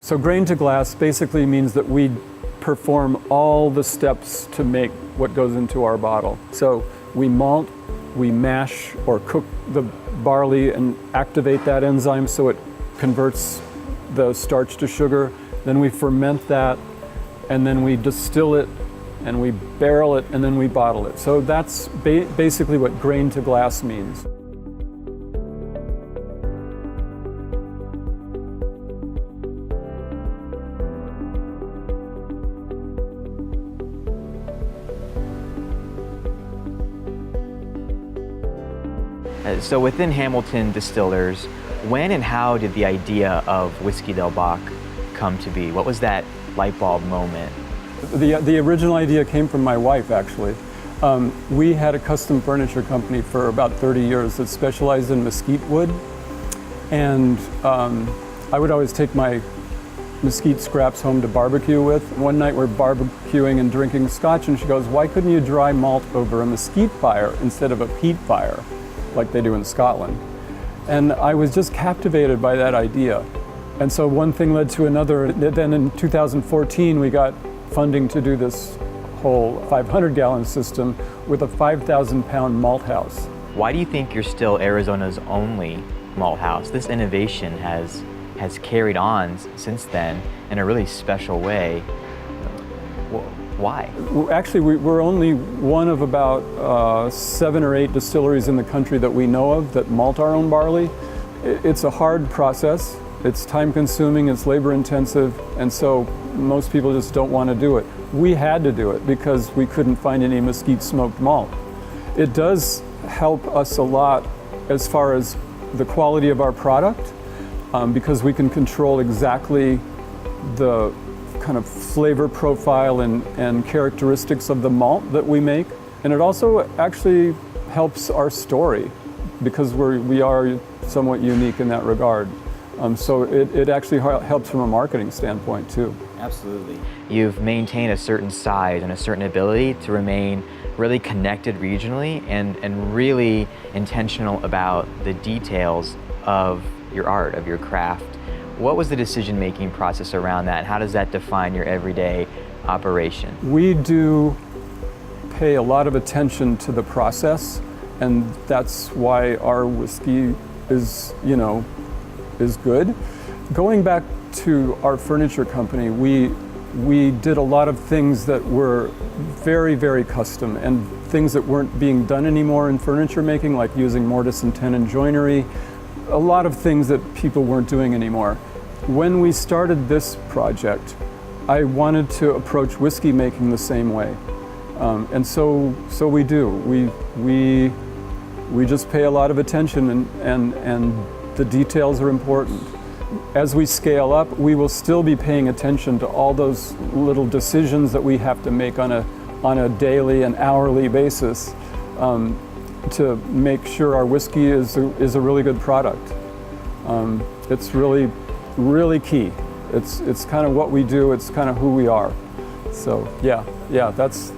So grain to glass basically means that we perform all the steps to make what goes into our bottle. So we malt, we mash or cook the barley and activate that enzyme so it converts the starch to sugar. Then we ferment that, and then we distill it, and we barrel it, and then we bottle it. So that's basically what grain to glass means. So within Hamilton Distillers, when and how did the idea of Whiskey Del Bach come to be? What was that light bulb moment? The original idea came from my wife, actually. We had a custom furniture company for about 30 years that specialized in mesquite wood. And I would always take my mesquite scraps home to barbecue with. One night we're barbecuing and drinking scotch, and she goes, "Why couldn't you dry malt over a mesquite fire instead of a peat fire, like they do in Scotland?" And I was just captivated by that idea. And so one thing led to another. Then in 2014, we got funding to do this whole 500-gallon system with a 5,000-pound malt house. Why do you think you're still Arizona's only malt house? This innovation has carried on since then in a really special way. Why? Actually, we're only one of about 7 or 8 distilleries in the country that we know of that malt our own barley. It's a hard process. It's time-consuming, it's labor-intensive, and so most people just don't want to do it. We had to do it because we couldn't find any mesquite smoked malt. It does help us a lot as far as the quality of our product, because we can control exactly the kind of flavor profile and characteristics of the malt that we make. And it also actually helps our story because we are somewhat unique in that regard. So it actually helps from a marketing standpoint too. Absolutely. You've maintained a certain size and a certain ability to remain really connected regionally and really intentional about the details of your art, of your craft. What was the decision-making process around that? How does that define your everyday operation? We do pay a lot of attention to the process, and that's why our whiskey is good. Going back to our furniture company, we did a lot of things that were very, very custom and things that weren't being done anymore in furniture making, like using mortise and tenon joinery, a lot of things that people weren't doing anymore. When we started this project, I wanted to approach whiskey making the same way. And so we do. We just pay a lot of attention and the details are important. As we scale up, we will still be paying attention to all those little decisions that we have to make on a daily and hourly basis to make sure our whiskey is a really good product. It's really, really key. It's kind of what we do. It's kind of who we are. So yeah, that's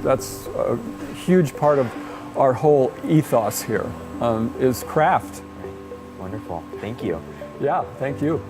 a huge part of our whole ethos here is craft. Wonderful. Thank you. Yeah, thank you.